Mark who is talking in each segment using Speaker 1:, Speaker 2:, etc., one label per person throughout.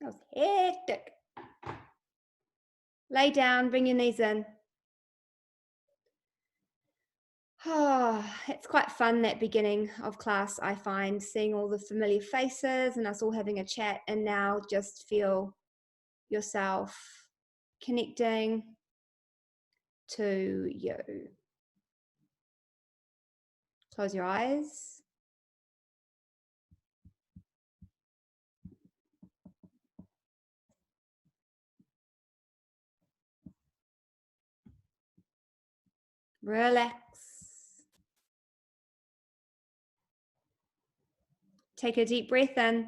Speaker 1: That was hectic. Lay down, bring your knees in. Oh, it's quite fun, that beginning of class, I find, seeing all the familiar faces and us all having a chat, and now just feel yourself connecting to you. Close your eyes. Relax. Take a deep breath in.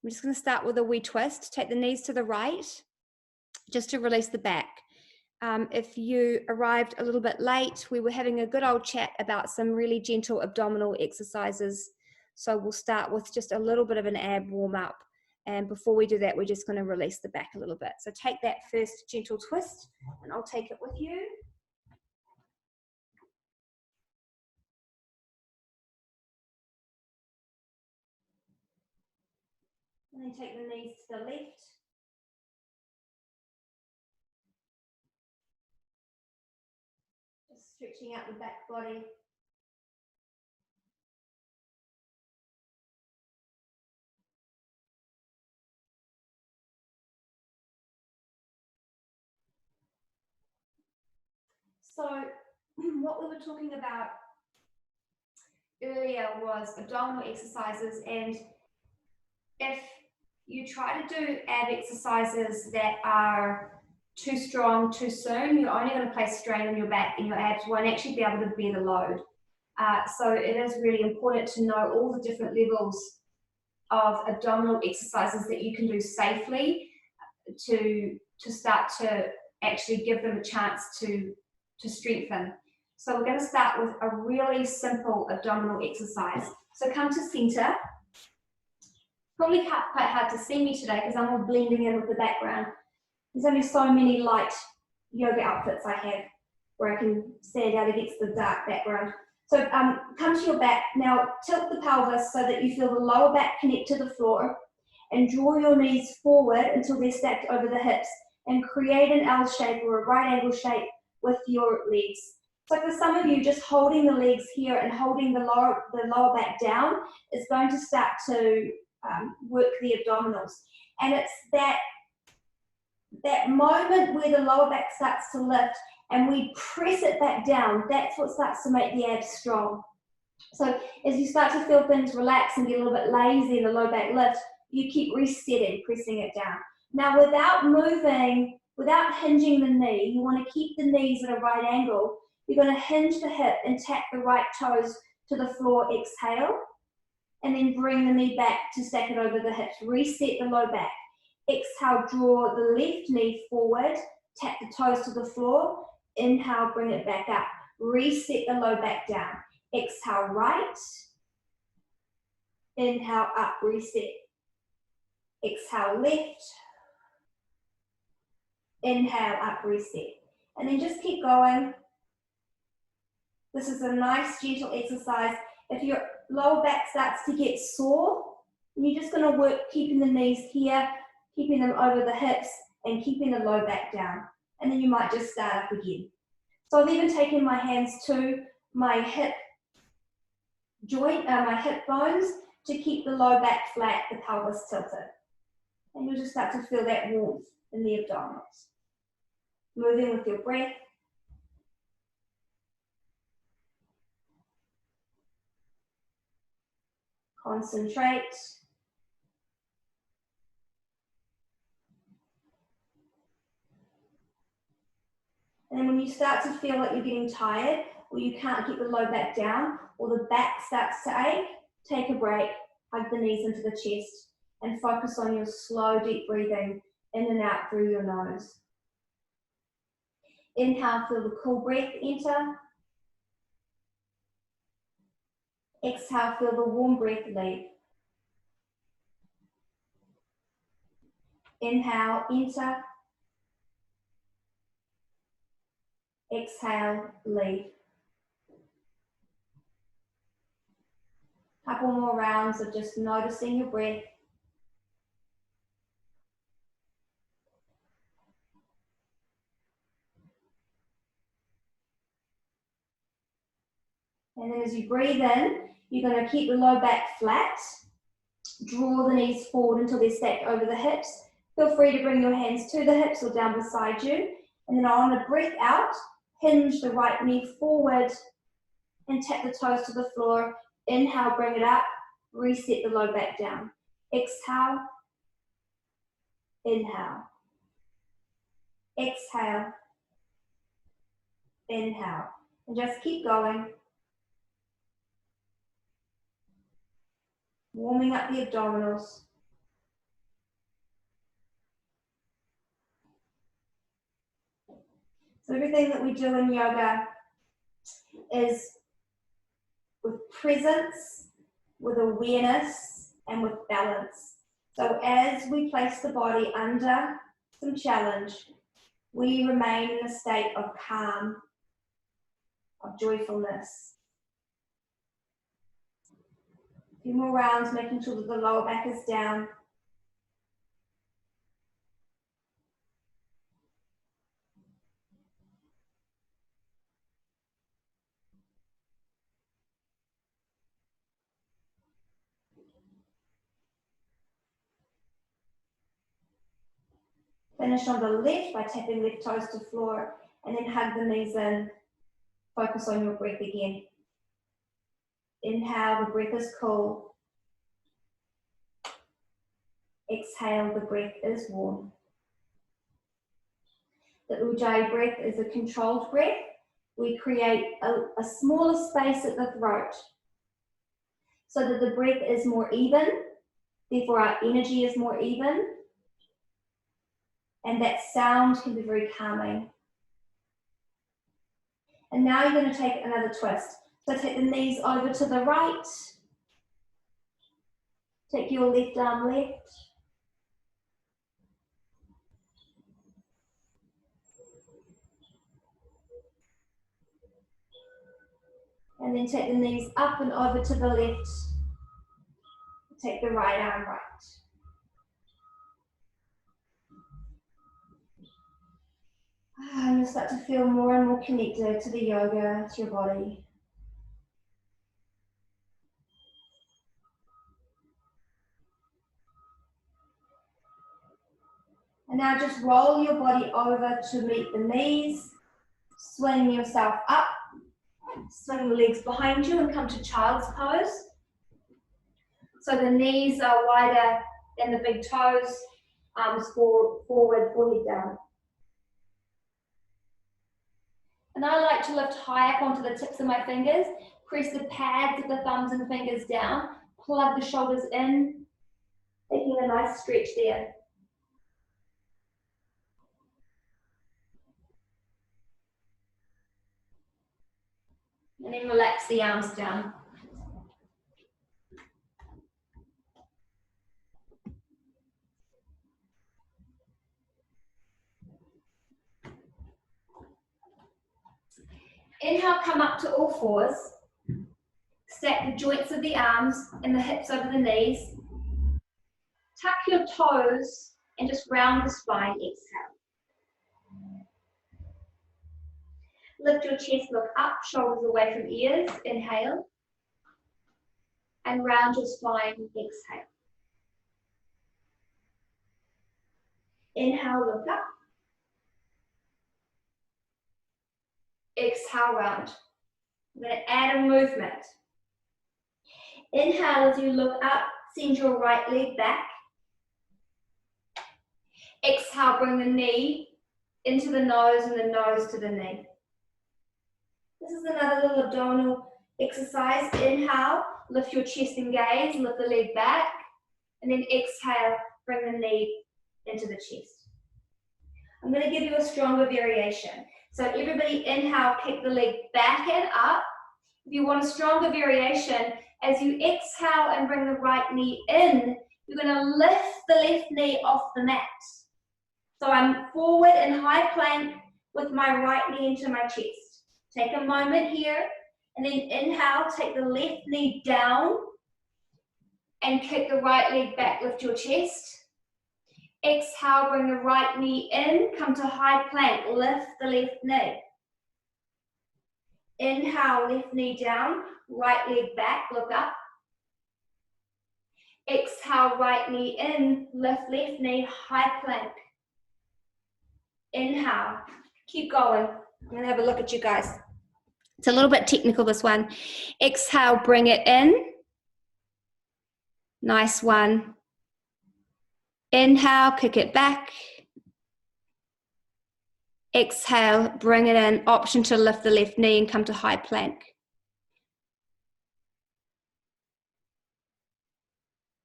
Speaker 1: I'm just going to start with a wee twist. Take the knees to the right, just to release the back. If you arrived a little bit late, we were having a good old chat about some really gentle abdominal exercises. So we'll start with just a little bit of an ab warm up. And before we do that, we're just going to release the back a little bit. So take that first gentle twist, and I'll take it with you. And then take the knees to the left. Just stretching out the back body. So what we were talking about earlier was abdominal exercises, and if you try to do ab exercises that are too strong too soon, you're only going to place strain on your back, and your abs won't actually be able to bear the load. So it is really important to know all the different levels of abdominal exercises that you can do safely to start to actually give them a chance to strengthen. So we're going to start with a really simple abdominal exercise. So come to center. Probably quite hard to see me today because I'm all blending in with the background. There's only so many light yoga outfits I have where I can stand out against the dark background. So come to your back. Now tilt the pelvis so that you feel the lower back connect to the floor, and draw your knees forward until they're stacked over the hips, and create an L shape or a right angle shape with your legs. So for some of you, just holding the legs here and holding the lower back down is going to start to work the abdominals. And it's that moment where the lower back starts to lift and we press it back down, that's what starts to make the abs strong. So as you start to feel things relax and get a little bit lazy in the low back lift, you keep resetting, pressing it down. Now without moving, without hinging the knee, you want to keep the knees at a right angle. You're going to hinge the hip and tap the right toes to the floor, exhale, and then bring the knee back to stack it over the hips. Reset the low back. Exhale, draw the left knee forward, tap the toes to the floor. Inhale, bring it back up. Reset the low back down. Exhale, right. Inhale, up, reset. Exhale, left. Inhale, up, reset. And then just keep going. This is a nice, gentle exercise. If your lower back starts to get sore, you're just going to work keeping the knees here, keeping them over the hips, and keeping the low back down. And then you might just start up again. So I've even taken my hands to my hip joint, my hip bones, to keep the low back flat, the pelvis tilted. And you'll just start to feel that warmth in the abdominals. Moving with your breath. Concentrate. And then when you start to feel like you're getting tired, or you can't get the low back down, or the back starts to ache, take a break, hug the knees into the chest, and focus on your slow, deep breathing in and out through your nose. Inhale, feel the cool breath enter. Exhale, feel the warm breath leave. Inhale, enter. Exhale, leave. Couple more rounds of just noticing your breath. And then as you breathe in, you're going to keep the low back flat. Draw the knees forward until they're stacked over the hips. Feel free to bring your hands to the hips or down beside you. And then on the breath out, hinge the right knee forward and tap the toes to the floor. Inhale, bring it up. Reset the low back down. Exhale. Inhale. Exhale. Inhale. And just keep going. Warming up the abdominals. So everything that we do in yoga is with presence, with awareness, and with balance. So as we place the body under some challenge, we remain in a state of calm, of joyfulness. A few more rounds, making sure that the lower back is down. Finish on the left by tapping left toes to floor, and then hug the knees in. Focus on your breath again. Inhale, the breath is cool. Exhale, the breath is warm. The Ujjayi breath is a controlled breath. We create a smaller space at the throat so that the breath is more even, therefore our energy is more even, and that sound can be very calming. And now you're going to take another twist. So take the knees over to the right, take your left arm left, and then take the knees up and over to the left, take the right arm right. You'll start to feel more and more connected to the yoga, to your body. And now just roll your body over to meet the knees, swing yourself up, swing the legs behind you and come to child's pose. So the knees are wider than the big toes, arms forward, forehead down. And I like to lift high up onto the tips of my fingers, press the pads of the thumbs and fingers down, plug the shoulders in, taking a nice stretch there. And then relax the arms down. Inhale, come up to all fours. Stack the joints of the arms and the hips over the knees. Tuck your toes and just round the spine. Exhale. Lift your chest, look up, shoulders away from ears. Inhale. And round your spine. Exhale. Inhale, look up. Exhale, round. I'm going to add a movement. Inhale as you look up, send your right leg back. Exhale, bring the knee into the nose and the nose to the knee. This is another little abdominal exercise. Inhale, lift your chest and gaze, lift the leg back. And then exhale, bring the knee into the chest. I'm going to give you a stronger variation. So everybody inhale, kick the leg back and up. If you want a stronger variation, as you exhale and bring the right knee in, you're going to lift the left knee off the mat. So I'm forward in high plank with my right knee into my chest. Take a moment here, and then inhale, take the left knee down, and kick the right leg back, lift your chest. Exhale, bring the right knee in, come to high plank, lift the left knee. Inhale, left knee down, right leg back, look up. Exhale, right knee in, lift left knee, high plank. Inhale, keep going. I'm gonna have a look at you guys. It's a little bit technical, this one. Exhale, bring it in. Nice one. Inhale, kick it back. Exhale, bring it in. Option to lift the left knee and come to high plank.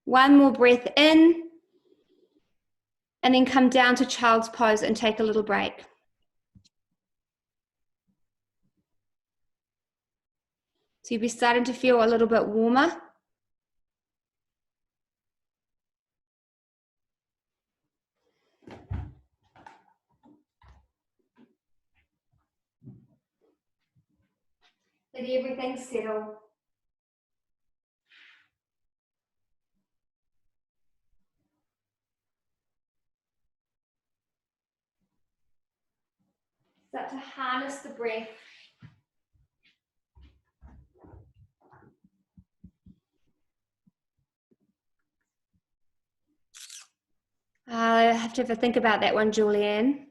Speaker 1: One more breath in. And then come down to child's pose and take a little break. So you'll be starting to feel a little bit warmer. Let everything settle. Start to harness the breath. I have to think about that one, Julianne.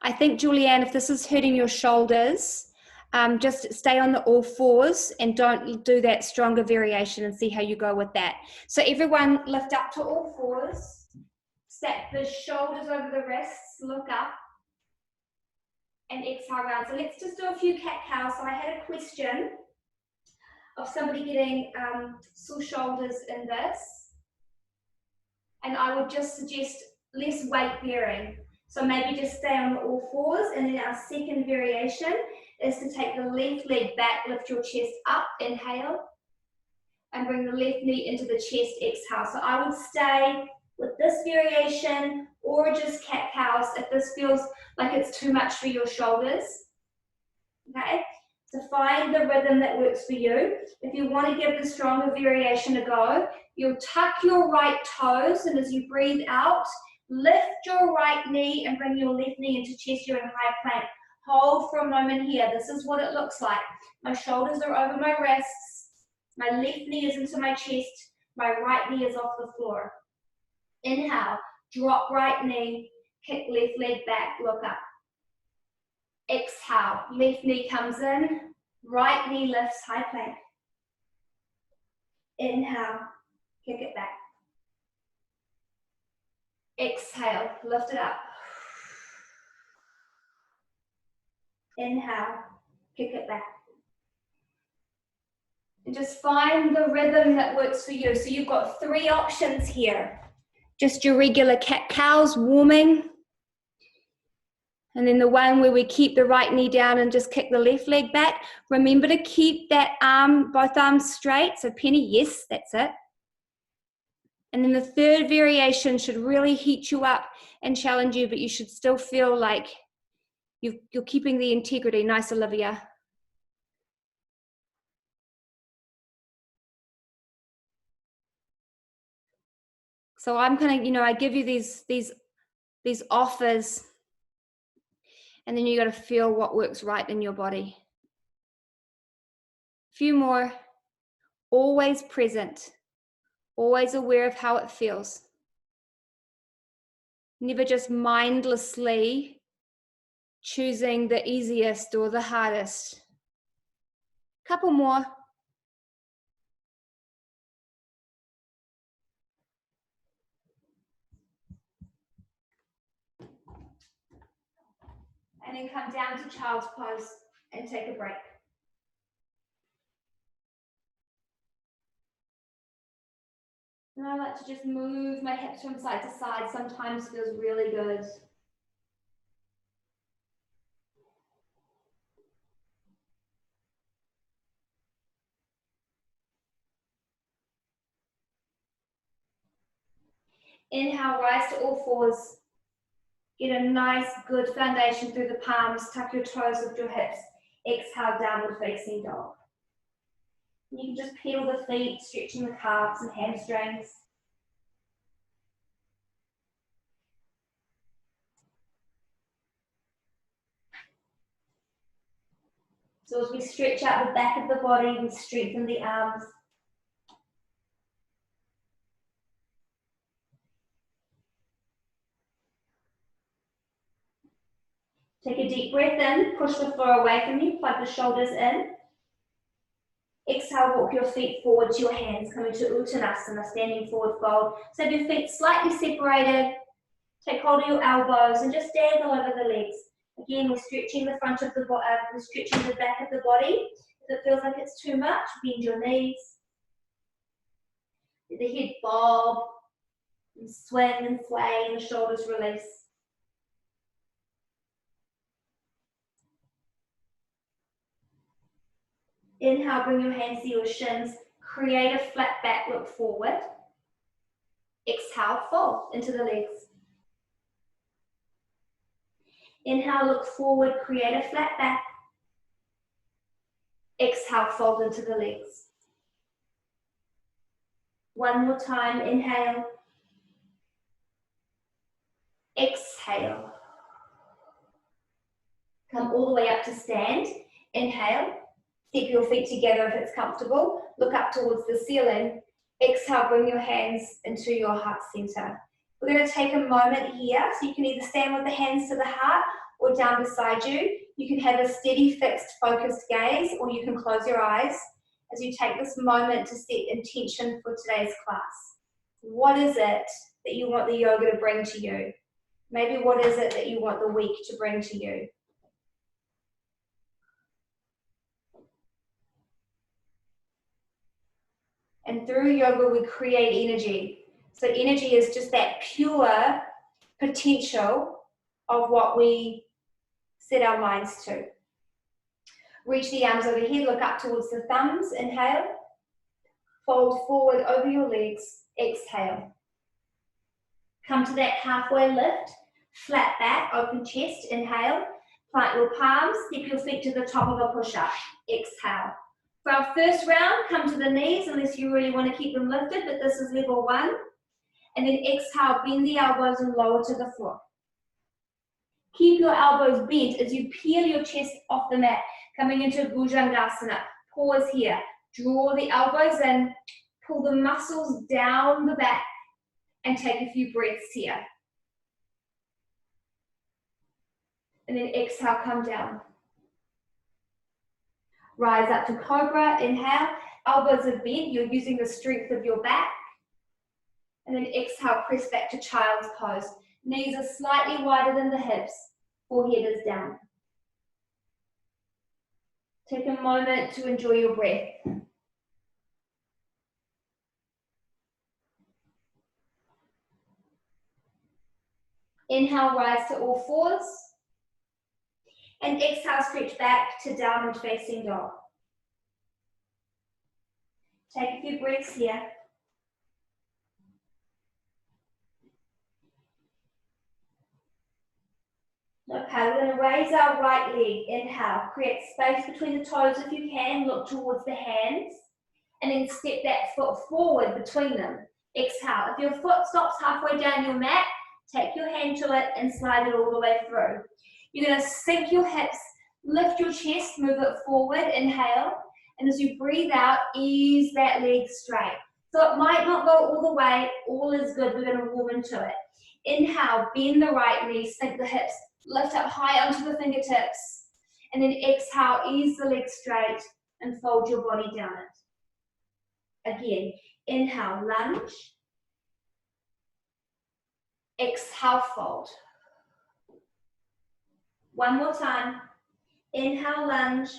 Speaker 1: I think, Julianne, if this is hurting your shoulders, just stay on the all fours and don't do that stronger variation and see how you go with that. So everyone lift up to all fours, stack the shoulders over the wrists, look up, and exhale round. So let's just do a few cat-cows. So I had a question of somebody getting sore shoulders in this, and I would just suggest less weight bearing. So maybe just stay on the all fours, and then our second variation is to take the left leg back, lift your chest up, inhale, and bring the left knee into the chest, exhale. So I would stay with this variation or just cat-cows if this feels like it's too much for your shoulders, okay? So find the rhythm that works for you. If you want to give the stronger variation a go, you'll tuck your right toes, and as you breathe out, lift your right knee and bring your left knee into chest. You're in high plank. Hold for a moment here. This is what it looks like. My shoulders are over my wrists. My left knee is into my chest. My right knee is off the floor. Inhale, drop right knee, kick left leg back, look up. Exhale, left knee comes in, right knee lifts, high plank. Inhale, kick it back. Exhale, lift it up. Inhale, kick it back. And just find the rhythm that works for you. So you've got 3 options here. Just your regular cat-cows, warming. And then the one where we keep the right knee down and just kick the left leg back. Remember to keep that arm, both arms straight. So Penny, yes, that's it. And then the third variation should really heat you up and challenge you, but you should still feel like you're keeping the integrity. Nice, Olivia. So I'm kind of, I give you these offers, and then you got to feel what works right in your body. A few more. Always present. Always aware of how it feels. Never just mindlessly choosing the easiest or the hardest. Couple more. And then come down to child's pose and take a break. And I like to just move my hips from side to side. Sometimes feels really good. Inhale, rise to all fours. Get a nice, good foundation through the palms. Tuck your toes with your hips. Exhale, downward facing dog. You can just peel the feet, stretching the calves and hamstrings. So as we stretch out the back of the body, we strengthen the arms. Take a deep breath in, push the floor away from you, plug the shoulders in. Exhale, walk your feet forward to your hands, coming to Uttanasana, standing forward fold. So have your feet slightly separated. Take hold of your elbows and just dangle over the legs. Again, we're stretching the front of the body, we're stretching the back of the body. If it feels like it's too much, bend your knees. Let the head bob and swing and sway and the shoulders release. Inhale, bring your hands to your shins. Create a flat back, look forward. Exhale, fold into the legs. Inhale, look forward, create a flat back. Exhale, fold into the legs. One more time, inhale. Exhale. Come all the way up to stand. Inhale. Step your feet together if it's comfortable. Look up towards the ceiling. Exhale, bring your hands into your heart center. We're going to take a moment here, so you can either stand with the hands to the heart or down beside you. You can have a steady, fixed, focused gaze, or you can close your eyes as you take this moment to set intention for today's class. What is it that you want the yoga to bring to you? Maybe what is it that you want the week to bring to you? And through yoga, we create energy. So energy is just that pure potential of what we set our minds to. Reach the arms overhead, look up towards the thumbs, inhale. Fold forward over your legs, exhale. Come to that halfway lift, flat back, open chest, inhale. Plant your palms, step your feet to the top of a push-up, exhale. For our first round, come to the knees, unless you really want to keep them lifted, but this is level 1. And then exhale, bend the elbows and lower to the floor. Keep your elbows bent as you peel your chest off the mat, coming into Bhujangasana. Pause here. Draw the elbows in, pull the muscles down the back, and take a few breaths here. And then exhale, come down. Rise up to Cobra, inhale. Elbows are bent, you're using the strength of your back. And then exhale, press back to Child's Pose. Knees are slightly wider than the hips, forehead is down. Take a moment to enjoy your breath. Inhale, rise to all fours. And exhale, stretch back to downward facing dog. Take a few breaths here. Okay, we're going to raise our right leg. Inhale, create space between the toes if you can. Look towards the hands. And then step that foot forward between them. Exhale. If your foot stops halfway down your mat, take your hand to it and slide it all the way through. You're going to sink your hips, lift your chest, move it forward, inhale. And as you breathe out, ease that leg straight. So it might not go all the way, all is good, we're going to warm into it. Inhale, bend the right knee, sink the hips, lift up high onto the fingertips. And then exhale, ease the leg straight and fold your body down it. Again, inhale, lunge. Exhale, fold. One more time. Inhale, lunge.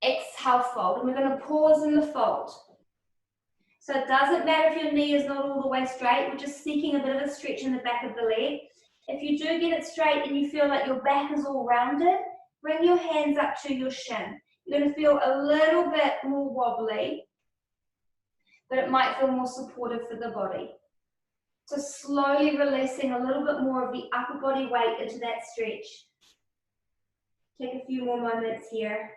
Speaker 1: Exhale, fold. And we're going to pause in the fold. So it doesn't matter if your knee is not all the way straight. We're just seeking a bit of a stretch in the back of the leg. If you do get it straight and you feel like your back is all rounded, bring your hands up to your shin. You're going to feel a little bit more wobbly, but it might feel more supportive for the body. So slowly releasing a little bit more of the upper body weight into that stretch. Take a few more moments here.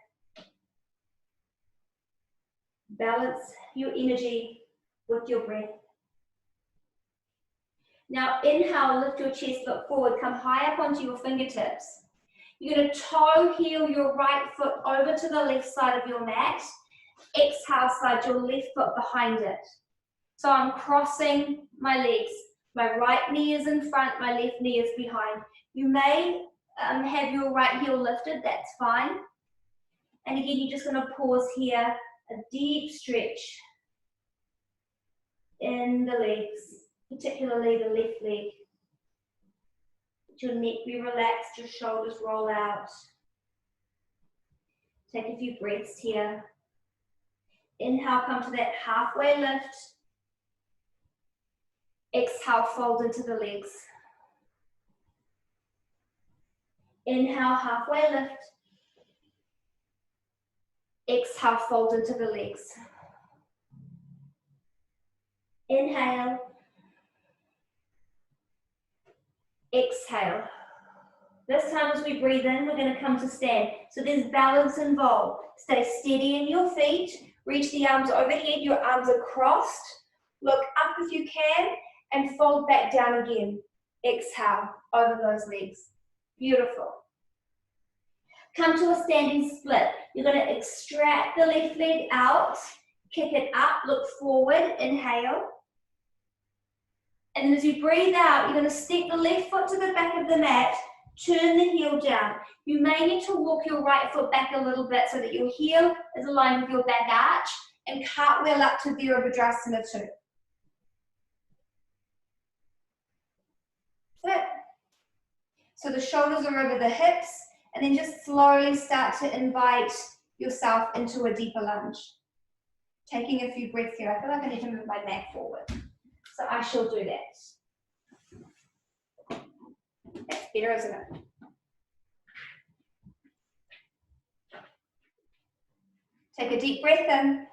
Speaker 1: Balance your energy with your breath. Now inhale, lift your chest, look forward, come high up onto your fingertips. You're going to toe heel your right foot over to the left side of your mat. Exhale, slide your left foot behind it. So I'm crossing my legs. My right knee is in front, my left knee is behind. You may have your right heel lifted, that's fine. And again, you're just going to pause here, a deep stretch in the legs, particularly the left leg. Let your neck be relaxed, your shoulders roll out. Take a few breaths here. Inhale, come to that halfway lift. Exhale, fold into the legs. Inhale, halfway lift. Exhale, fold into the legs. Inhale. Exhale. This time as we breathe in, we're going to come to stand. So there's balance involved. Stay steady in your feet. Reach the arms overhead. Your arms are crossed. Look up if you can and fold back down again. Exhale over those legs. Beautiful. Come to a standing split. You're going to extract the left leg out, kick it up, look forward, inhale. And then as you breathe out, you're going to step the left foot to the back of the mat, turn the heel down. You may need to walk your right foot back a little bit so that your heel is aligned with your back arch, and cartwheel up to Virabhadrasana 2. That's it. So the shoulders are over the hips, and then just slowly start to invite yourself into a deeper lunge. Taking a few breaths here. I feel like I need to move my mat forward. So I shall do that. That's better, isn't it? Take a deep breath in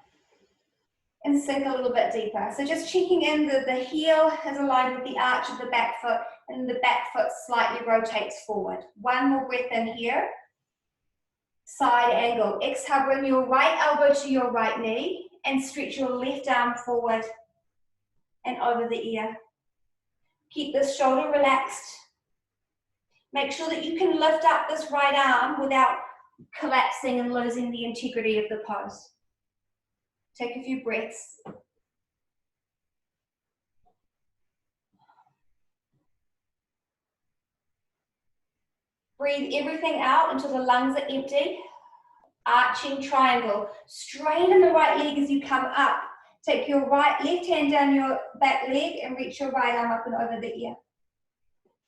Speaker 1: and sink a little bit deeper. So just checking in that the heel is aligned with the arch of the back foot and the back foot slightly rotates forward. One more breath in here. Side angle. Exhale, bring your right elbow to your right knee and stretch your left arm forward and over the ear. Keep this shoulder relaxed. Make sure that you can lift up this right arm without collapsing and losing the integrity of the pose. Take a few breaths. Breathe everything out until the lungs are empty. Arching triangle. Straighten the right leg as you come up. Take your left hand down your back leg and reach your right arm up and over the ear.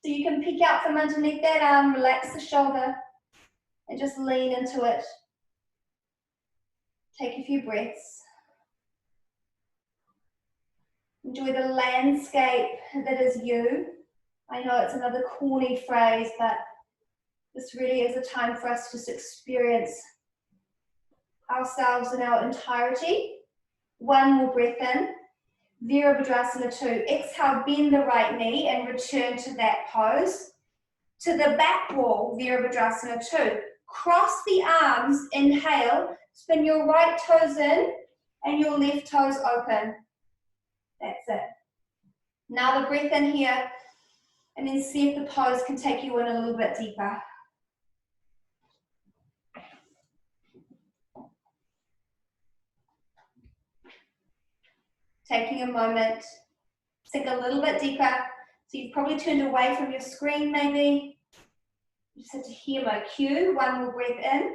Speaker 1: So you can peek out from underneath that arm, relax the shoulder, and just lean into it. Take a few breaths. Enjoy the landscape that is you. I know it's another corny phrase, but this really is a time for us to just experience ourselves in our entirety. One more breath in. Virabhadrasana 2. Exhale, bend the right knee and return to that pose. To the back wall, Virabhadrasana 2. Cross the arms, inhale. Spin your right toes in and your left toes open. That's it. Another breath in here and then see if the pose can take you in a little bit deeper. Taking a moment, sink a little bit deeper. So you've probably turned away from your screen maybe. You just have to hear my cue. One more breath in.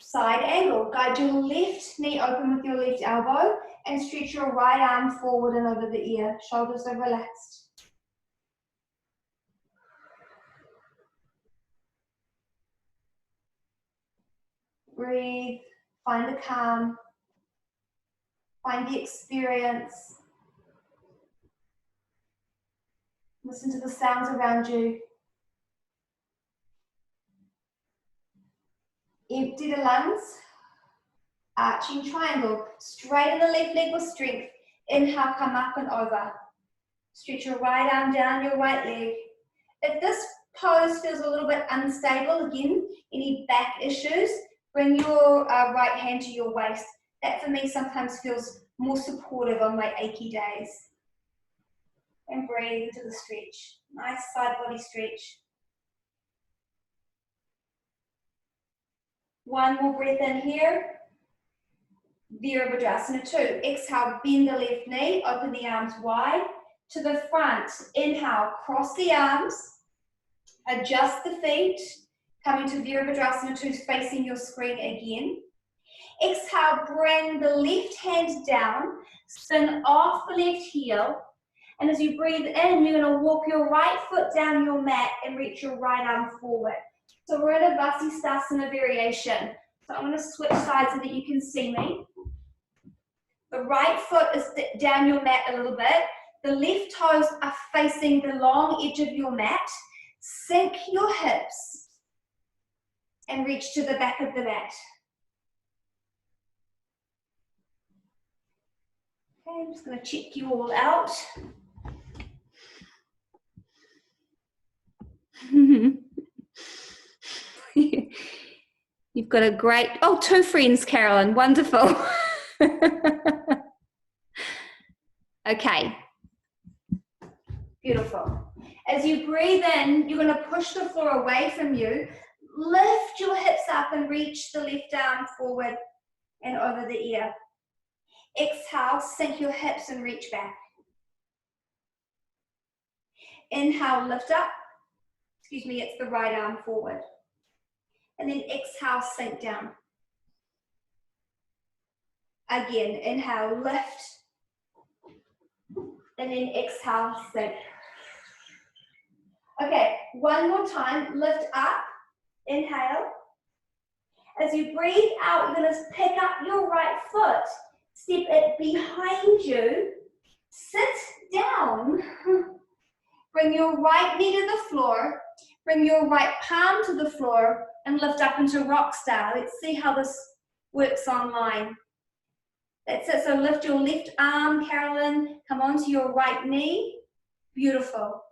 Speaker 1: Side angle. Guide your left knee open with your left elbow and stretch your right arm forward and over the ear. Shoulders are relaxed. Breathe. Find the calm. Find the experience. Listen to the sounds around you. Empty the lungs. Arching triangle. Straighten the left leg with strength. Inhale, come up and over. Stretch your right arm down your right leg. If this pose feels a little bit unstable, again, any back issues, bring your right hand to your waist. That for me sometimes feels more supportive on my achy days. And breathe into the stretch. Nice side body stretch. One more breath in here. Virabhadrasana 2. Exhale, bend the left knee, open the arms wide to the front. Inhale, cross the arms, adjust the feet, coming to Virabhadrasana 2, facing your screen again. Exhale, bring the left hand down, spin off the left heel, and as you breathe in, you're going to walk your right foot down your mat and reach your right arm forward. So we're in a Vasisthasana variation. So I'm going to switch sides so that you can see me. The right foot is down your mat a little bit. The left toes are facing the long edge of your mat. Sink your hips and reach to the back of the mat. Okay, I'm just going to check you all out. You've got a great, oh, 2 friends, Carolyn, wonderful. Okay, beautiful. As you breathe in, you're going to push the floor away from you, lift your hips up and reach the left arm forward and over the ear. Exhale, sink your hips and reach back. Inhale, lift up. Excuse me, it's the right arm forward. And then exhale, sink down. Again, inhale, lift. And then exhale, sink. Okay, one more time, lift up, inhale. As you breathe out, you're going to pick up your right foot, step it behind you, sit down, bring your right knee to the floor, bring your right palm to the floor, and lift up into rock style. Let's see how this works online. That's it, so lift your left arm, Carolyn, come onto your right knee. Beautiful.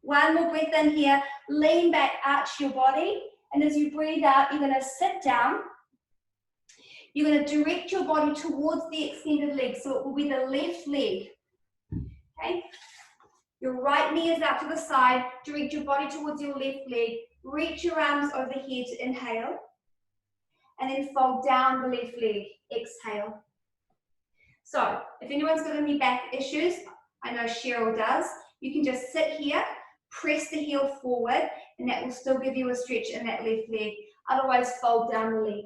Speaker 1: One more breath in here, lean back, arch your body, and as you breathe out, you're going to sit down. You're going to direct your body towards the extended leg, so it will be the left leg. Okay? Your right knee is out to the side, direct your body towards your left leg, reach your arms overhead, inhale, and then fold down the left leg, exhale. So, if anyone's got any back issues, I know Cheryl does, you can just sit here, press the heel forward, and that will still give you a stretch in that left leg. Otherwise, fold down the leg.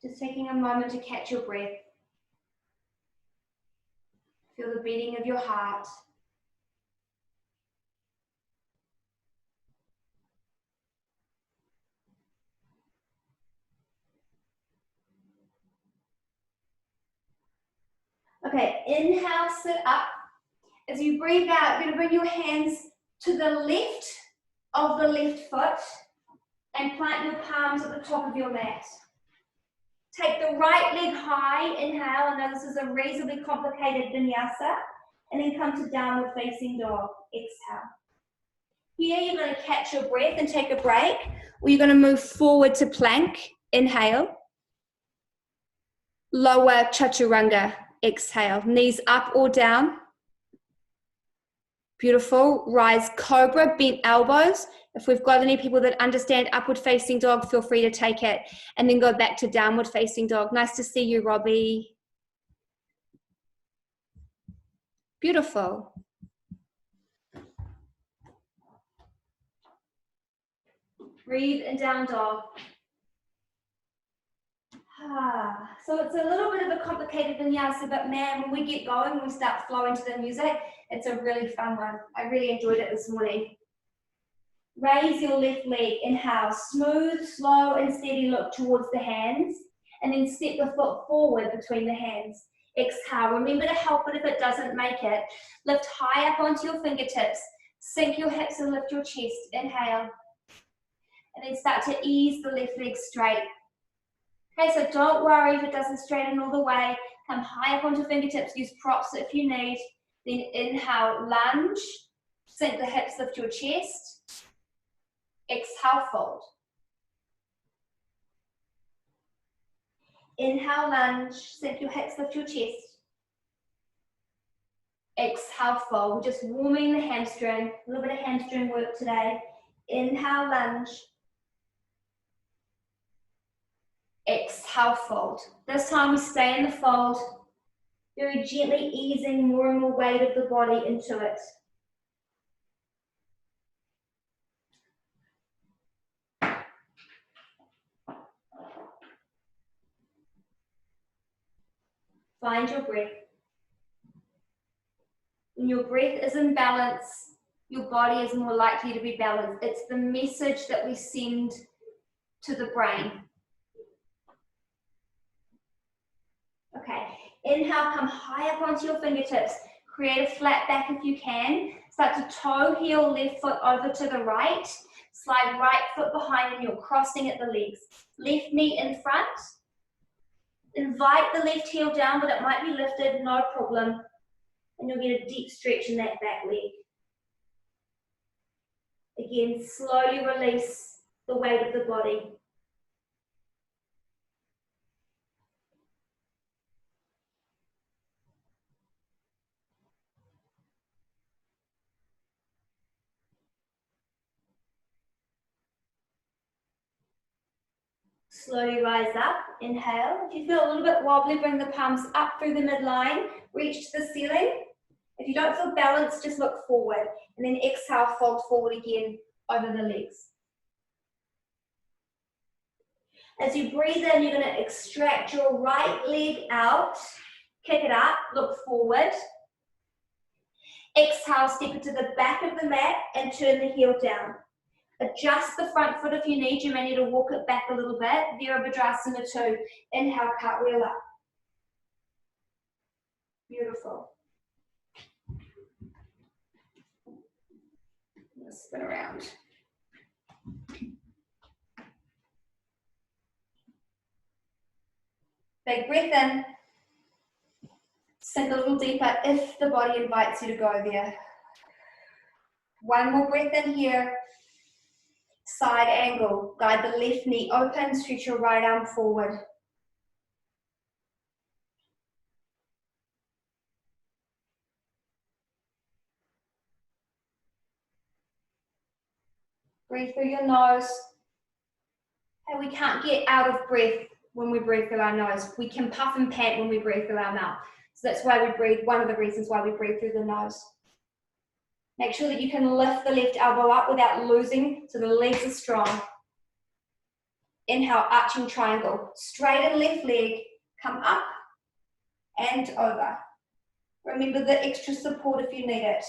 Speaker 1: Just taking a moment to catch your breath. Feel the beating of your heart. Okay, inhale, sit up. As you breathe out, you're going to bring your hands to the left of the left foot and plant your palms at the top of your mat. Take the right leg high, inhale. I know this is a reasonably complicated vinyasa. And then come to downward facing dog, exhale. Here you're going to catch your breath and take a break, or you're going to move forward to plank, inhale. Lower chaturanga, exhale. Knees up or down. Beautiful. Rise cobra, bent elbows. If we've got any people that understand upward facing dog, feel free to take it. And then go back to downward facing dog. Nice to see you, Robbie. Beautiful. Breathe and down dog. So it's a little bit of a complicated vinyasa, but man, when we get going, when we start flowing to the music, it's a really fun one. I really enjoyed it this morning. Raise your left leg, inhale, smooth, slow and steady look towards the hands, and then step the foot forward between the hands. Exhale, remember to help it if it doesn't make it. Lift high up onto your fingertips, sink your hips and lift your chest, inhale. And then start to ease the left leg straight. Okay, so don't worry if it doesn't straighten all the way. Come high up onto fingertips, use props if you need. Then inhale, lunge, sink the hips, lift your chest. Exhale, fold. Inhale, lunge, sink your hips, lift your chest. Exhale, fold. We're just warming the hamstring, a little bit of hamstring work today. Inhale, lunge. Exhale, fold. This time we stay in the fold, very gently easing more and more weight of the body into it. Find your breath. When your breath is in balance, your body is more likely to be balanced. It's the message that we send to the brain. Okay, inhale, come high up onto your fingertips. Create a flat back if you can. Start to toe heel left foot over to the right. Slide right foot behind and you're crossing at the legs. Left knee in front. Invite the left heel down, but it might be lifted, no problem. And you'll get a deep stretch in that back leg. Again, slowly release the weight of the body. Slowly rise up, inhale. If you feel a little bit wobbly, bring the palms up through the midline, reach to the ceiling. If you don't feel balanced, just look forward. And then exhale, fold forward again over the legs. As you breathe in, you're going to extract your right leg out, kick it up, look forward. Exhale, step it to the back of the mat and turn the heel down. Adjust the front foot if you need. You may need to walk it back a little bit. Virabhadrasana 2. Inhale, cartwheel up. Beautiful. Let's spin around. Big breath in. Sink a little deeper if the body invites you to go there. One more breath in here. Side angle. Guide the left knee open. Stretch your right arm forward. Breathe through your nose. And we can't get out of breath when we breathe through our nose. We can puff and pant when we breathe through our mouth. So that's why we breathe, one of the reasons why we breathe through the nose. Make sure that you can lift the left elbow up without losing, so the legs are strong. Inhale, arching triangle. Straighten left leg, come up and over. Remember the extra support if you need it.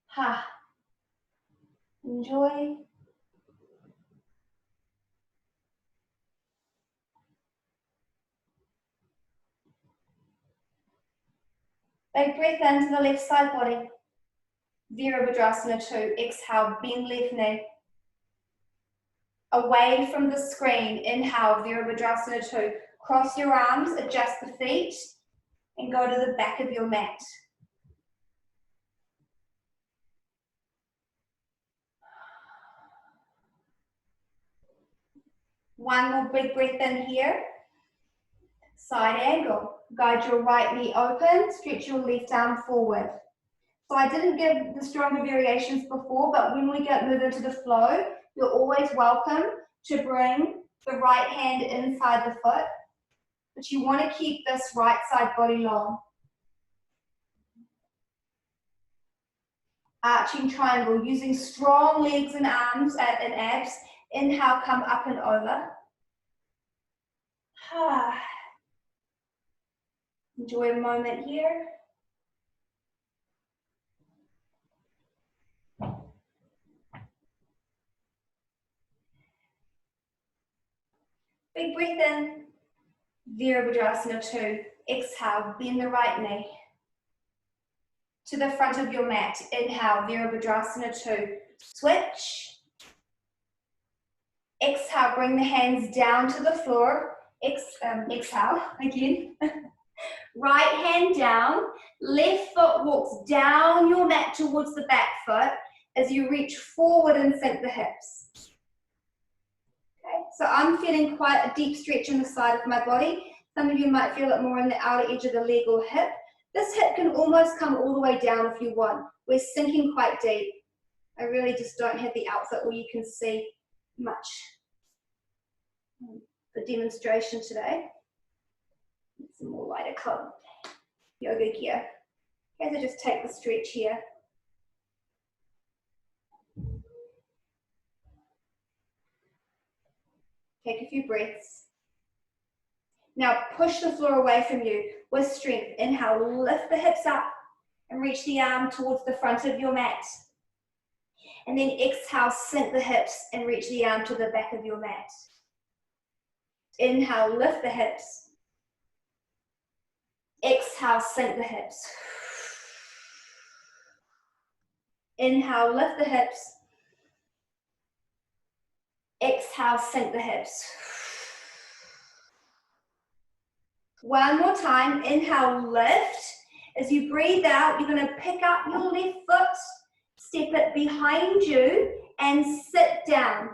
Speaker 1: Ha. Enjoy. Big breath into the left side body. Virabhadrasana 2. Exhale, bend left knee. Away from the screen. Inhale, Virabhadrasana 2. Cross your arms, adjust the feet, and go to the back of your mat. One more big breath in here. Side angle. Guide your right knee open, stretch your left arm forward. So I didn't give the stronger variations before, but when we move into the flow, you're always welcome to bring the right hand inside the foot, but you want to keep this right side body long. Arching triangle, using strong legs and arms and abs. Inhale, come up and over. Enjoy a moment here. Big breath in. Virabhadrasana 2. Exhale, bend the right knee to the front of your mat. Inhale, Virabhadrasana 2. Switch. Exhale, bring the hands down to the floor. Exhale again. Right hand down. Left foot walks down your mat towards the back foot. as you reach forward and sink the hips. Okay, so I'm feeling quite a deep stretch in the side of my body. Some of you might feel it more on the outer edge of the leg or hip. This hip can almost come all the way down if you want. We're sinking quite deep. I really just don't have the outfit where you can see much for demonstration today. Some more lighter color yoga gear. Okay, so just take the stretch here. Take a few breaths. Now push the floor away from you with strength. Inhale, lift the hips up and reach the arm towards the front of your mat. And then exhale, sink the hips and reach the arm to the back of your mat. Inhale, lift the hips. Exhale, sink the hips. Inhale, lift the hips. Exhale, sink the hips. One more time, inhale, lift. As you breathe out, you're going to pick up your left foot, step it behind you, and sit down.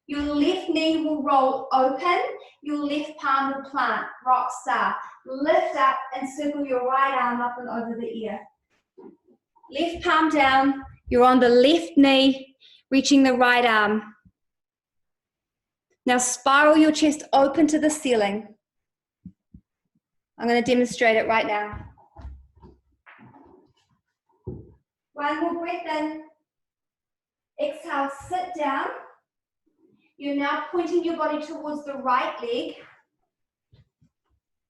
Speaker 1: Your left knee will roll open, your left palm will plant, rock star. Lift up and circle your right arm up and over the ear. Left palm down, you're on the left knee, reaching the right arm. Now spiral your chest open to the ceiling. I'm going to demonstrate it right now. One more breath in. Exhale, sit down. You're now pointing your body towards the right leg.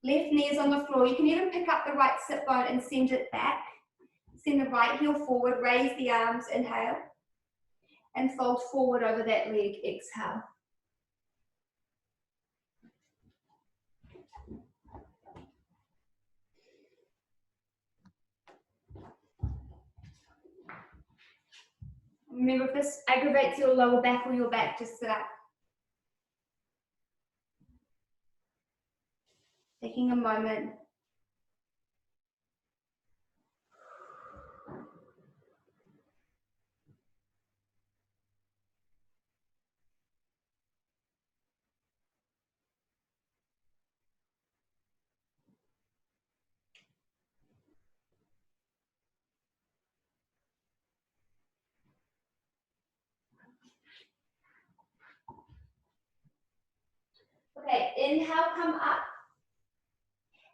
Speaker 1: Left knee is on the floor. You can even pick up the right sit bone and send it back. Send the right heel forward, raise the arms, inhale. And fold forward over that leg, exhale. Remember, if this aggravates your lower back or your back, just sit up. Taking a moment. Okay, inhale, come up.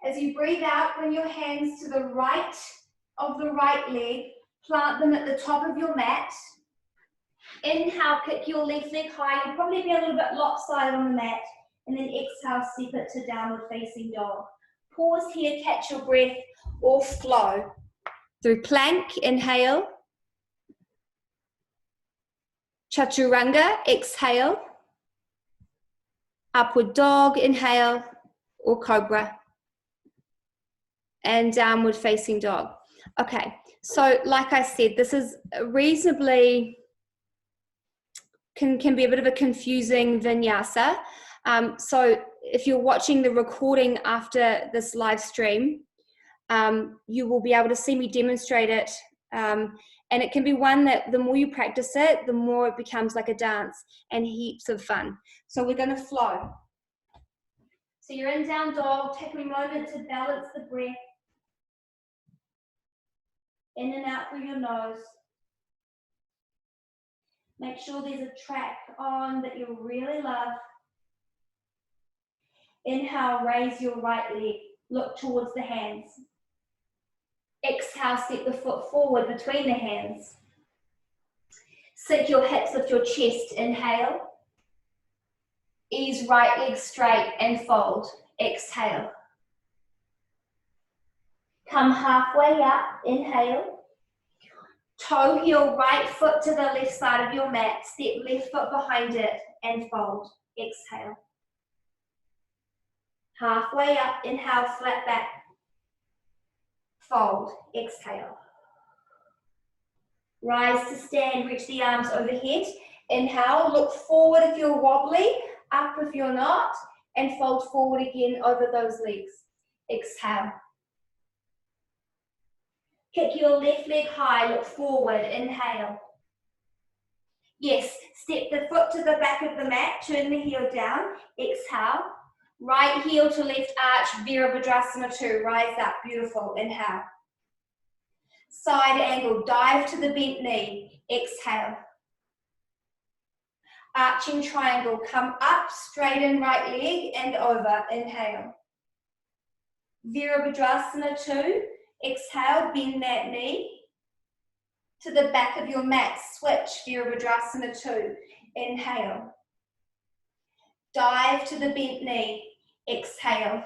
Speaker 1: As you breathe out, bring your hands to the right of the right leg. Plant them at the top of your mat. Inhale, kick your left leg high. You'll probably be a little bit lopsided on the mat. And then exhale, step it to downward facing dog. Pause here, catch your breath, or flow. Through plank, inhale. Chaturanga, exhale. Upward dog, inhale, or cobra. And downward facing dog. Okay, so like I said, this is reasonably, can be a bit of a confusing vinyasa. So if you're watching the recording after this live stream, you will be able to see me demonstrate it. And it can be one that the more you practice it, the more it becomes like a dance and heaps of fun. So we're going to flow. So you're in down dog, take a moment to balance the breath. In and out through your nose. Make sure there's a track on that you really love. Inhale, raise your right leg. Look towards the hands. Exhale, step the foot forward between the hands. Sink your hips with your chest. Inhale. Ease right leg straight and fold. Exhale. Come halfway up. Inhale. Toe heel right foot to the left side of your mat. Step left foot behind it and fold. Exhale. Halfway up. Inhale, flat back. Fold. Exhale. Rise to stand. Reach the arms overhead. Inhale. Look forward if you're wobbly. Up if you're not. And fold forward again over those legs. Exhale. Kick your left leg high, look forward, inhale. Yes, step the foot to the back of the mat, turn the heel down, exhale. Right heel to left arch, Virabhadrasana 2, rise up, beautiful, inhale. Side angle, dive to the bent knee, exhale. Arching triangle, come up, straighten right leg and over, inhale. Virabhadrasana 2, exhale, bend that knee. To the back of your mat, switch, Virabhadrasana 2, inhale. Dive to the bent knee, exhale.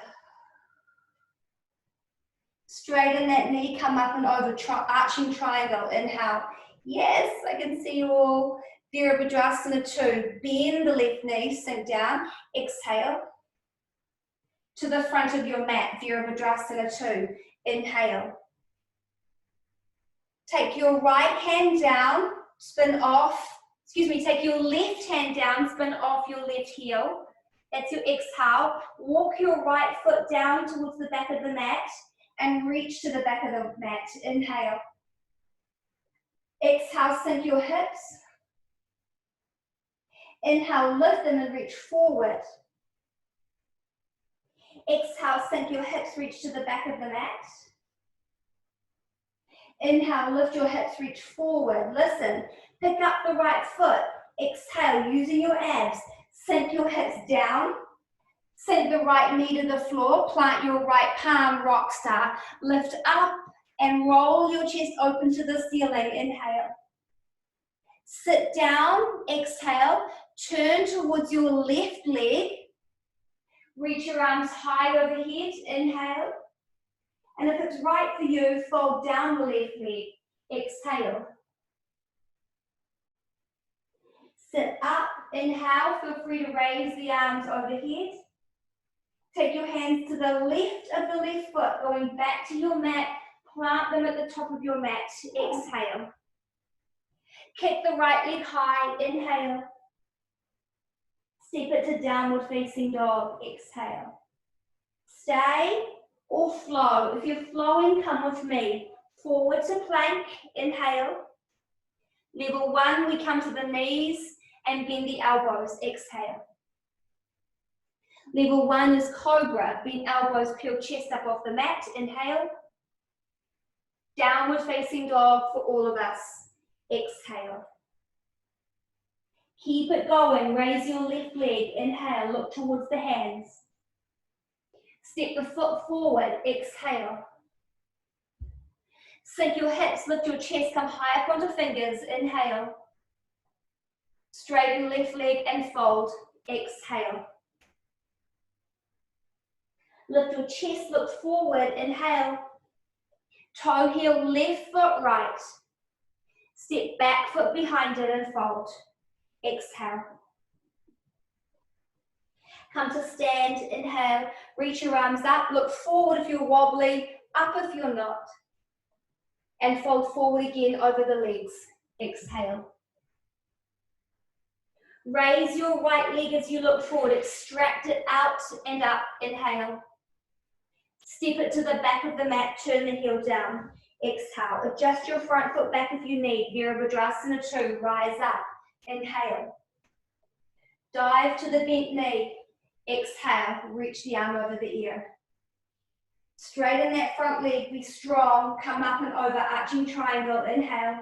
Speaker 1: Straighten that knee, come up and over, arching triangle, inhale. Yes, I can see you all. Virabhadrasana 2, bend the left knee, sink down, exhale. To the front of your mat, Virabhadrasana 2, inhale. Take your right hand down, spin off, take your left hand down, spin off your left heel. That's your exhale. Walk your right foot down towards the back of the mat and reach to the back of the mat. Inhale. Exhale, sink your hips. Inhale, lift them and reach forward. Exhale, sink your hips, reach to the back of the mat. Inhale, lift your hips, reach forward. Listen, pick up the right foot. Exhale, using your abs. Sink your hips down. Sink the right knee to the floor. Plant your right palm, rock star. Lift up and roll your chest open to the ceiling. Inhale. Sit down. Exhale. Turn towards your left leg. Reach your arms high overhead. Inhale. And if it's right for you, fold down the left leg. Exhale. Sit up. Inhale. Feel free to raise the arms overhead. Take your hands to the left of the left foot, going back to your mat. Plant them at the top of your mat. Exhale. Kick the right leg high. Inhale. Step it to downward facing dog. Exhale. Stay or flow. If you're flowing, come with me. Forward to plank. Inhale. Level 1, we come to the knees and bend the elbows. Exhale. Level 1 is cobra. Bend elbows, peel chest up off the mat. Inhale. Downward facing dog for all of us. Exhale. Keep it going. Raise your left leg. Inhale. Look towards the hands. Step the foot forward. Exhale. Sink your hips. Lift your chest. Come high up onto fingers. Inhale. Straighten left leg and fold. Exhale. Lift your chest. Look forward. Inhale. Toe heel left foot right. Step back foot behind it and fold. Exhale. Come to stand. Inhale. Reach your arms up. Look forward if you're wobbly. Up if you're not. And fold forward again over the legs. Exhale. Raise your right leg as you look forward. Extract it out and up. Inhale. Step it to the back of the mat. Turn the heel down. Exhale. Adjust your front foot back if you need. Virabhadrasana 2. Rise up. Inhale. Dive to the bent knee. Exhale. Reach the arm over the ear. Straighten that front leg. Be strong. Come up and over. Arching triangle. Inhale.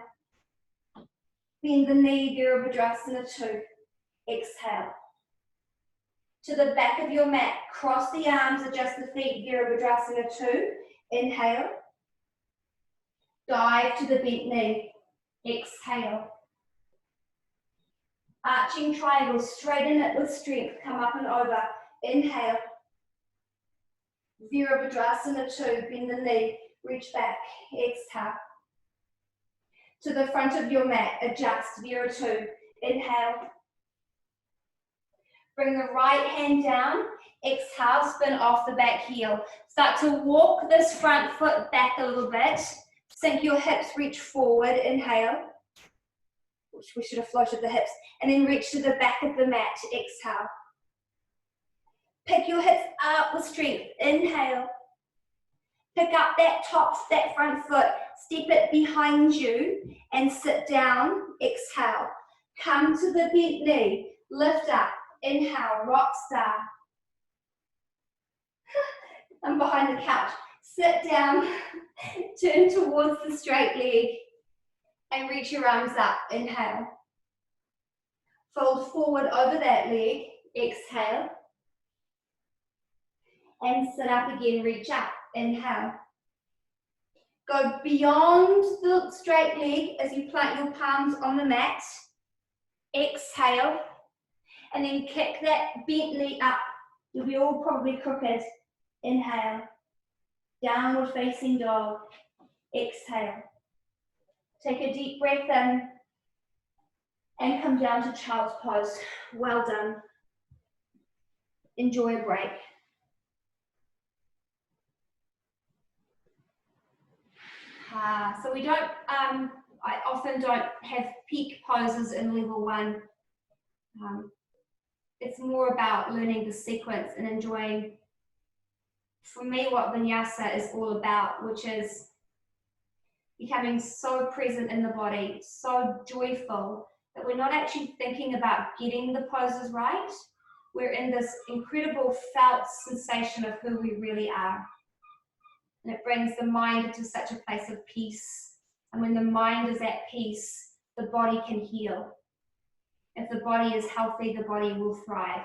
Speaker 1: Bend the knee. Virabhadrasana 2. Exhale. To the back of your mat. Cross the arms. Adjust the feet. Virabhadrasana 2. Inhale. Dive to the bent knee. Exhale. Arching triangle. Straighten it with strength. Come up and over. Inhale. Virabhadrasana 2. Bend the knee. Reach back. Exhale. To the front of your mat. Adjust. Vira 2. Inhale. Bring the right hand down. Exhale. Spin off the back heel. Start to walk this front foot back a little bit. Sink your hips. Reach forward. Inhale. We should have floated the hips. And then reach to the back of the mat. Exhale. Pick your hips up with strength. Inhale. Pick up that front foot, step it behind you and sit down, exhale. Come to the bent knee, lift up, inhale, rock star. I'm behind the couch. Sit down, turn towards the straight leg and reach your arms up, inhale. Fold forward over that leg, exhale. And sit up again, reach up, inhale. Go beyond the straight leg as you plant your palms on the mat. Exhale. And then kick that bent knee up. You'll be all probably crooked. Inhale. Downward facing dog. Exhale. Take a deep breath in. And come down to child's pose. Well done. Enjoy a break. So we don't, I often don't have peak poses in level 1. It's more about learning the sequence and enjoying, for me, what Vinyasa is all about, which is becoming so present in the body, so joyful, that we're not actually thinking about getting the poses right. We're in this incredible felt sensation of who we really are. And it brings the mind into such a place of peace. And when the mind is at peace, the body can heal. If the body is healthy, the body will thrive.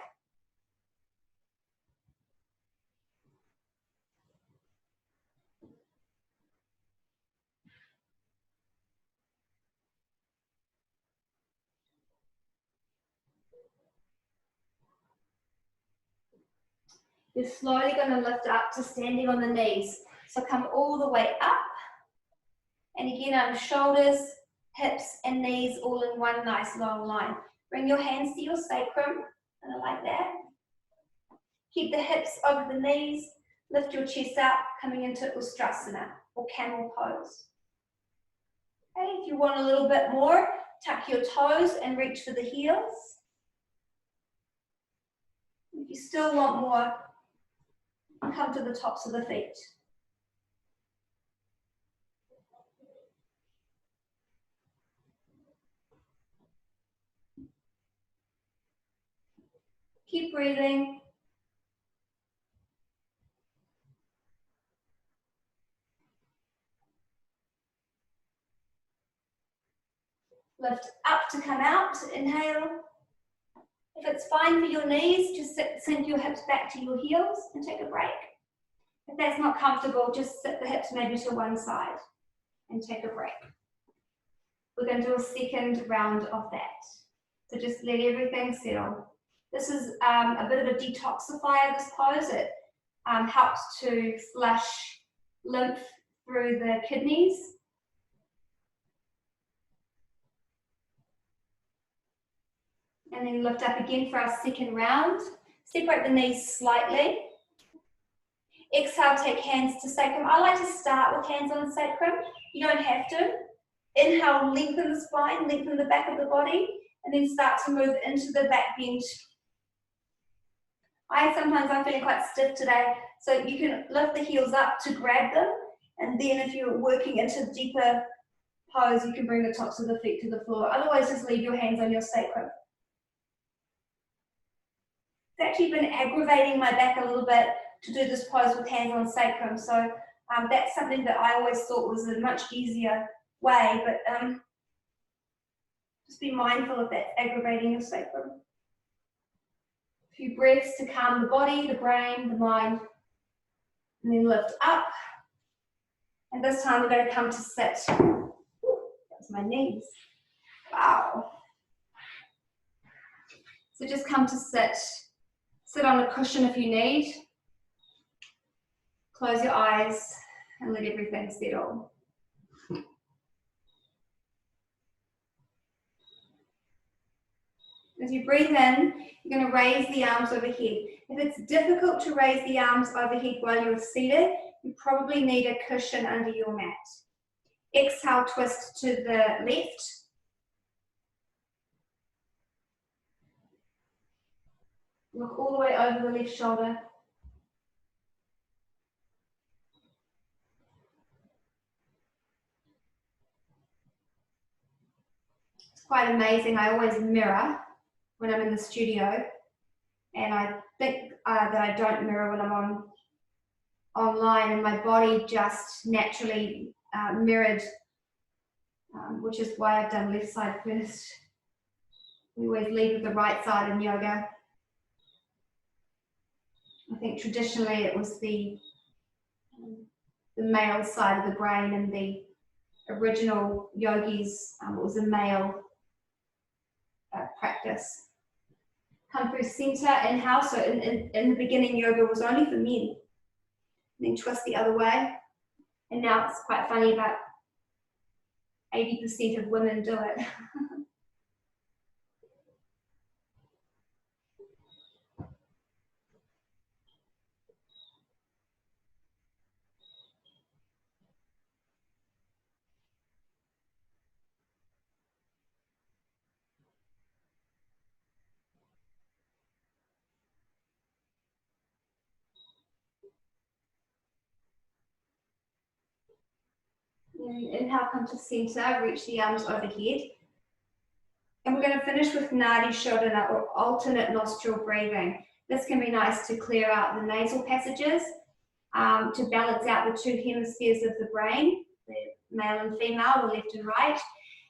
Speaker 1: You're slowly going to lift up to standing on the knees. So come all the way up. And again, shoulders, hips, and knees all in one nice long line. Bring your hands to your sacrum, kind of like that. Keep the hips over the knees. Lift your chest up, coming into Ustrasana, or camel pose. Okay, if you want a little bit more, tuck your toes and reach for the heels. If you still want more, come to the tops of the feet. Keep breathing. Lift up to come out, inhale. If it's fine for your knees, just send your hips back to your heels and take a break. If that's not comfortable, just sit the hips maybe to one side and take a break. We're going to do a second round of that. So just let everything settle. This is a bit of a detoxifier, this pose. It helps to flush lymph through the kidneys. And then lift up again for our second round. Separate the knees slightly. Exhale, take hands to sacrum. I like to start with hands on the sacrum. You don't have to. Inhale, lengthen the spine, lengthen the back of the body, and then start to move into the back bend. I'm feeling quite stiff today, so you can lift the heels up to grab them, and then if you're working into deeper pose, you can bring the tops of the feet to the floor. Otherwise, just leave your hands on your sacrum. It's actually been aggravating my back a little bit to do this pose with hands on sacrum, so that's something that I always thought was a much easier way, but just be mindful of that aggravating your sacrum. A few breaths to calm the body, the brain, the mind, and then lift up. And this time we're going to come to sit. That's my knees. Wow. So just come to sit. Sit on a cushion if you need. Close your eyes and let everything settle. As you breathe in, you're going to raise the arms overhead. If it's difficult to raise the arms overhead while you're seated, you probably need a cushion under your mat. Exhale, twist to the left. Look all the way over the left shoulder. quite amazing. I always mirror when I'm in the studio, and I think that I don't mirror when I'm online, and my body just naturally mirrored, which is why I've done left side first. We always lead with the right side in yoga. I think traditionally it was the male side of the brain, and the original yogis, it was a male practice. Come through center, inhale. So in the beginning, yoga was only for men. And then twist the other way. And now it's quite funny, about 80% of women do it. Inhale, come to center, reach the arms overhead. And we're going to finish with Nadi Shodhana, or alternate nostril breathing. This can be nice to clear out the nasal passages, to balance out the two hemispheres of the brain, the male and female, the left and right.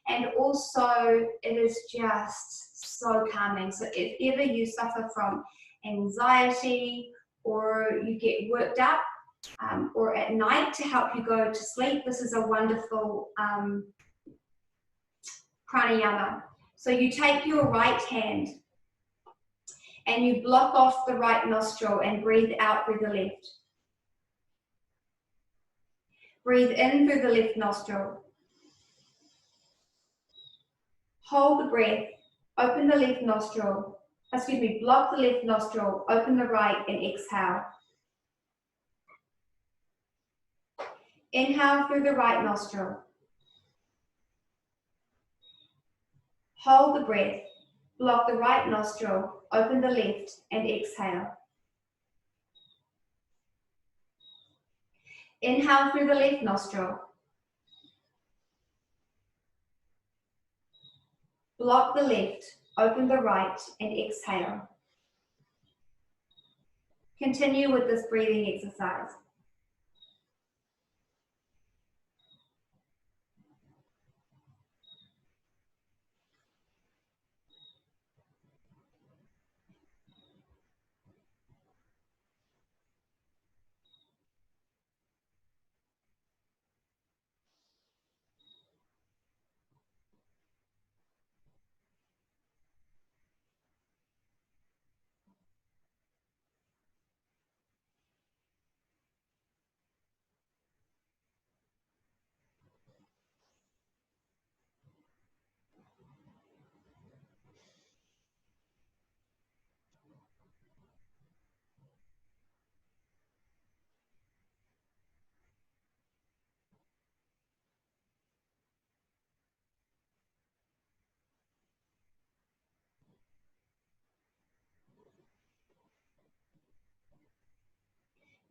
Speaker 1: And also, it is just so calming. So if ever you suffer from anxiety, or you get worked up, or at night to help you go to sleep, this is a wonderful pranayama. So you take your right hand and you block off the right nostril and breathe out through the left. Breathe in through the left nostril. Hold the breath, open the left nostril, block the left nostril, open the right, and exhale. Inhale through the right nostril. Hold the breath, block the right nostril, open the left, and exhale. Inhale through the left nostril. Block the left, open the right, and exhale. Continue with this breathing exercise.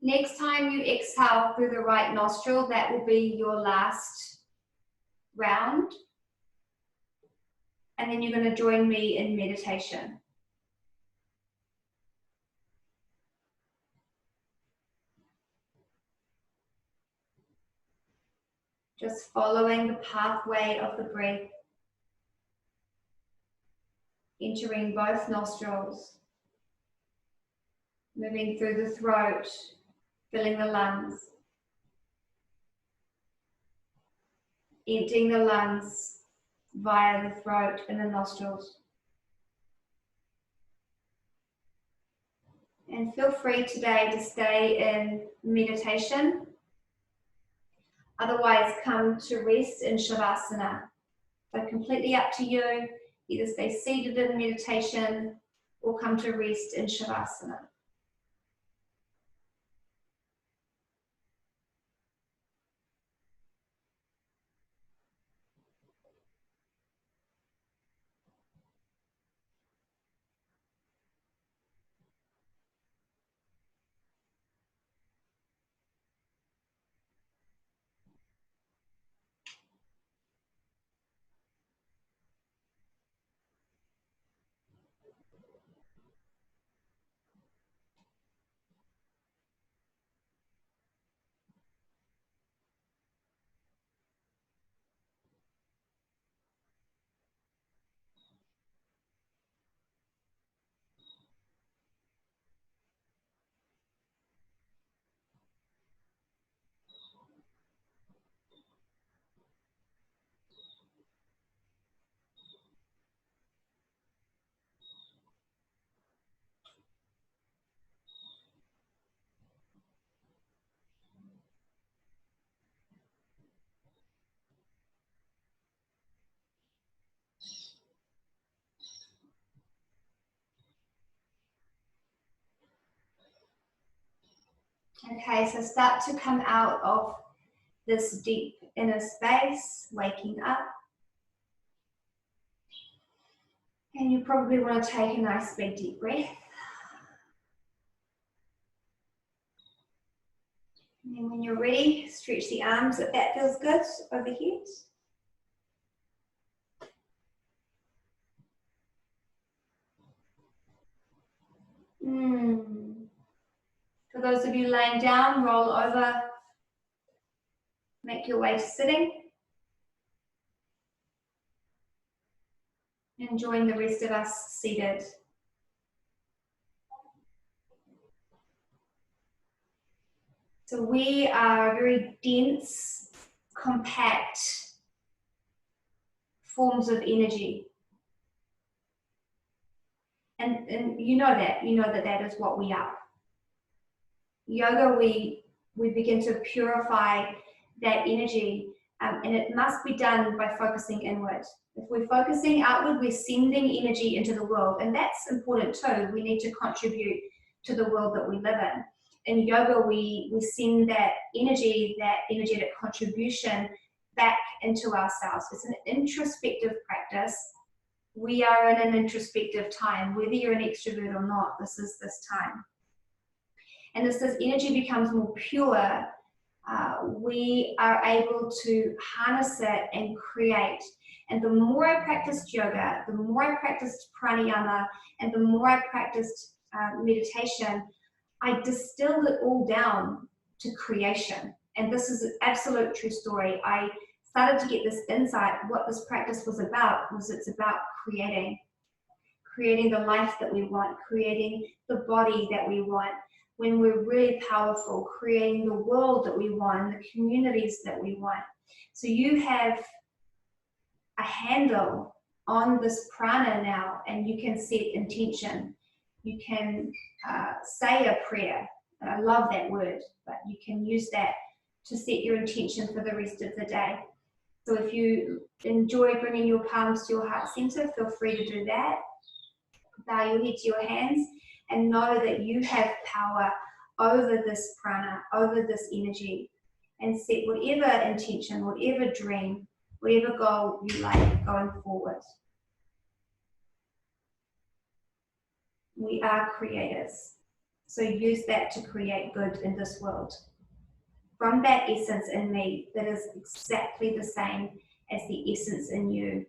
Speaker 1: Next time you exhale through the right nostril, that will be your last round. And then you're going to join me in meditation. Just following the pathway of the breath, entering both nostrils, moving through the throat, filling the lungs, emptying the lungs via the throat and the nostrils. And feel free today to stay in meditation. Otherwise, come to rest in Shavasana. So completely up to you. Either stay seated in meditation or come to rest in Shavasana. Okay, so start to come out of this deep inner space, waking up. And you probably want to take a nice big deep breath. And then when you're ready, stretch the arms if that feels good overhead. For those of you laying down, roll over, make your way to sitting. And join the rest of us seated. So we are very dense, compact forms of energy. And you know that that is what we are. Yoga, we begin to purify that energy, and it must be done by focusing inward. If we're focusing outward, we're sending energy into the world, and that's important too. We need to contribute to the world that we live in. In yoga, we send that energy, that energetic contribution back into ourselves. It's an introspective practice. We are in an introspective time, whether you're an extrovert or not, this is this time. And as this energy becomes more pure, we are able to harness it and create. And the more I practiced yoga, the more I practiced pranayama, and the more I practiced meditation, I distilled it all down to creation. And this is an absolute true story. I started to get this insight. What this practice was about was it's about creating the life that we want, creating the body that we want. When we're really powerful, creating the world that we want, the communities that we want. So you have a handle on this prana now, and you can set intention. You can say a prayer. I love that word, but you can use that to set your intention for the rest of the day. So if you enjoy bringing your palms to your heart center, feel free to do that. Bow your head to your hands and know that you have power over this prana, over this energy, and set whatever intention, whatever dream, whatever goal you like going forward. We are creators, so use that to create good in this world. From that essence in me that is exactly the same as the essence in you,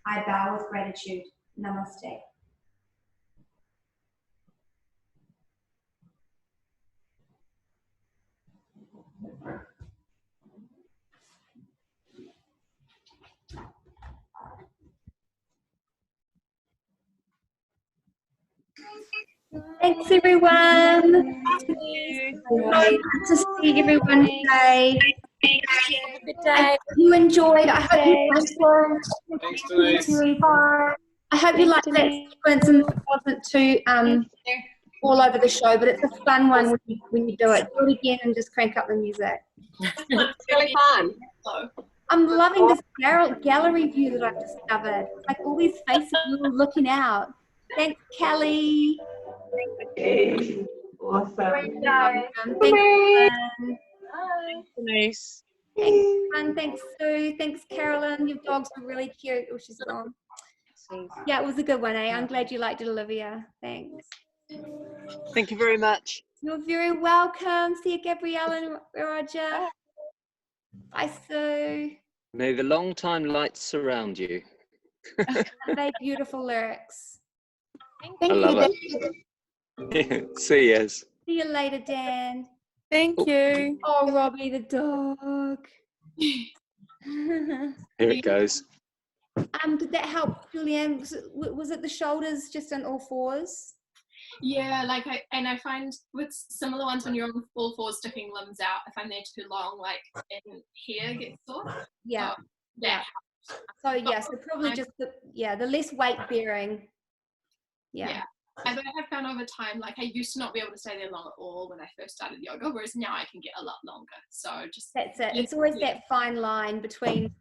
Speaker 1: I bow with gratitude. Namaste. Thanks, everyone. Nice to see everyone today.
Speaker 2: Have a good day.
Speaker 1: You enjoyed. I hope you liked it.
Speaker 3: Thanks, Denise.
Speaker 1: I hope you liked that sequence and it wasn't too all over the show, but it's a fun one when you do it. Do it again and just crank up the music.
Speaker 2: It's really fun.
Speaker 1: I'm loving this gallery view that I've discovered. Like all these faces all looking out. Thanks, Kelly.
Speaker 4: Okay. Awesome.
Speaker 1: Thanks, Bye.
Speaker 2: Denise.
Speaker 1: Thanks, Sue. Thanks, Carolyn. Your dogs were really cute. Oh, she's gone. Yeah, it was a good one, eh? I'm glad you liked it, Olivia. Thanks.
Speaker 2: Thank you very much.
Speaker 1: You're very welcome. See you, Gabrielle and Roger. Bye, Sue.
Speaker 3: May the long time lights surround you.
Speaker 1: Aren't they beautiful lyrics?
Speaker 3: I love it. See yous.
Speaker 1: See you later, Dan.
Speaker 2: Thank you.
Speaker 1: Oh, Robbie the dog.
Speaker 3: Here it goes.
Speaker 1: Did that help, Julianne? Was it the shoulders just on all fours?
Speaker 5: Yeah, I find with similar ones when you're on all fours sticking limbs out, I find they're too long, like in here gets sore.
Speaker 1: Yeah.
Speaker 5: Yeah.
Speaker 1: So probably just the less weight bearing. Yeah.
Speaker 5: And I have found over time, like I used to not be able to stay there long at all when I first started yoga, whereas now I can get a lot longer. So just
Speaker 1: that's it. It's always that fine line between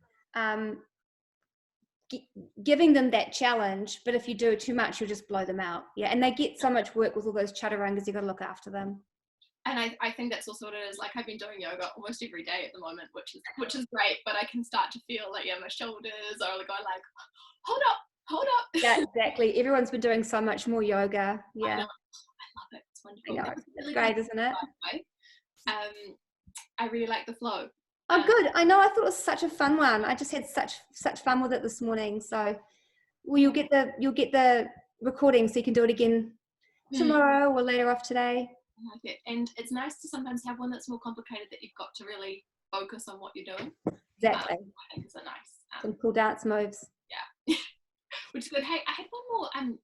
Speaker 1: giving them that challenge, but if you do too much, you'll just blow them out. Yeah, and they get so much work with all those chaturangas. You've got to look after them.
Speaker 5: and I think that's also what it is. Like I've been doing yoga almost every day at the moment, which is great. But I can start to feel like my shoulders are going like, hold up.
Speaker 1: Yeah, exactly. Everyone's been doing so much more yoga. Yeah,
Speaker 5: I love it. It's wonderful.
Speaker 1: I know.
Speaker 5: It's
Speaker 1: It's
Speaker 5: really
Speaker 1: great,
Speaker 5: good
Speaker 1: isn't it?
Speaker 5: way. I really like the flow.
Speaker 1: Oh, good. I know. I thought it was such a fun one. I just had such fun with it this morning. So, well, you'll get the recording, so you can do it again tomorrow or later off today.
Speaker 5: I like it, and it's nice to sometimes have one that's more complicated that you've got to really focus on what you're doing.
Speaker 1: Exactly.
Speaker 5: I think it's a nice.
Speaker 1: Some cool dance moves.
Speaker 5: Yeah. Which is good. Hey, I had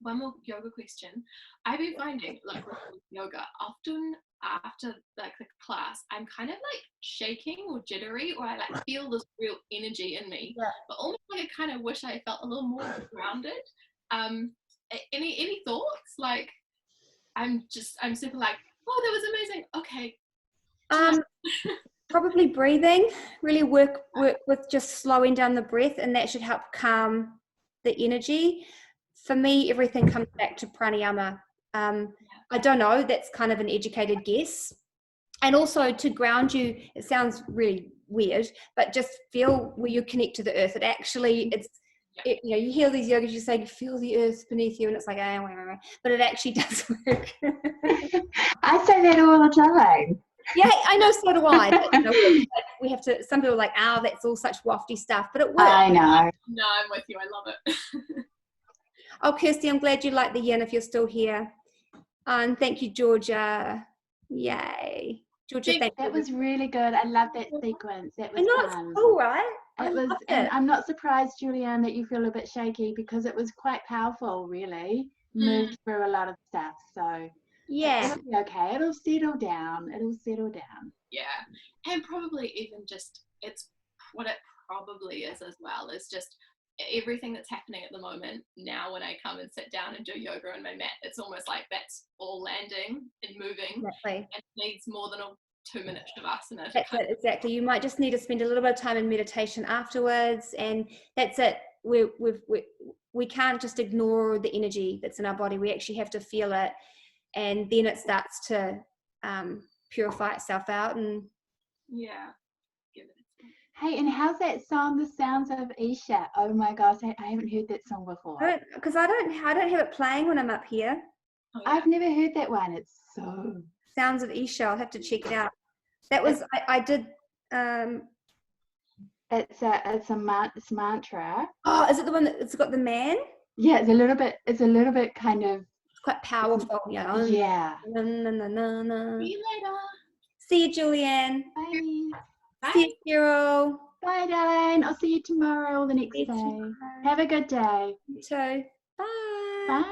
Speaker 5: one more yoga question. I've been finding, like with yoga, often after like the class, I'm kind of like shaking or jittery, or I like feel this real energy in me.
Speaker 1: Yeah.
Speaker 5: But almost like I kind of wish I felt a little more grounded. Any thoughts? Like I'm super like, oh, that was amazing. Okay.
Speaker 1: Probably breathing. Really work with just slowing down the breath, and that should help calm the energy. For me, everything comes back to pranayama. I don't know, that's kind of an educated guess. And also to ground you, it sounds really weird, but just feel where you connect to the earth. It actually, you hear these yogas, you say, feel the earth beneath you, and it's like, but it actually does work.
Speaker 4: I say that all the time.
Speaker 1: Yeah, I know, so do I. But, we have to, some people are like, that's all such wafty stuff, but it works.
Speaker 4: I know.
Speaker 5: No, I'm with you. I love it.
Speaker 1: Oh, Kirsty, I'm glad you like the yin if you're still here. And thank you, Georgia. Yay. Georgia, thank you.
Speaker 4: That was really good. I love that sequence. That was
Speaker 1: I know,
Speaker 4: fun.
Speaker 1: it's cool, right?
Speaker 4: It was, and I'm not surprised, Julianne, that you feel a bit shaky because it was quite powerful, really. Moved through a lot of stuff. So
Speaker 1: yeah,
Speaker 4: it'll be okay. It'll settle down.
Speaker 5: Yeah. And probably even just, it's what it probably is as well, is just everything that's happening at the moment now when I come and sit down and do yoga on my mat, it's almost like that's all landing and moving.
Speaker 1: exactly.
Speaker 5: And it needs more than 2 minutes of asana.
Speaker 1: That's it, exactly. You might just need to spend a little bit of time in meditation afterwards, and that's it. We can't just ignore the energy that's in our body. We actually have to feel it, and then it starts to purify itself out. And
Speaker 5: yeah.
Speaker 4: Hey, and how's that song, The Sounds of Isha? Oh my gosh, I haven't heard that song before.
Speaker 1: Because I don't have it playing when I'm up here.
Speaker 5: Oh, yeah.
Speaker 4: I've never heard that one. It's so...
Speaker 1: Sounds of Isha. I'll have to check it out. That was I did.
Speaker 4: It's a mantra.
Speaker 1: Oh, is it the one that's got the man?
Speaker 4: Yeah, it's a little bit kind of...
Speaker 1: It's quite powerful. Yeah.
Speaker 4: Yeah.
Speaker 1: Na, na, na, na, na.
Speaker 5: See you later.
Speaker 1: See you, Julianne.
Speaker 4: Bye.
Speaker 1: See you, Cyril.
Speaker 4: Bye, darling. I'll see you tomorrow or the next
Speaker 1: See you
Speaker 4: day.
Speaker 1: tomorrow.
Speaker 4: Have a good day.
Speaker 1: You too. Bye.
Speaker 4: Bye.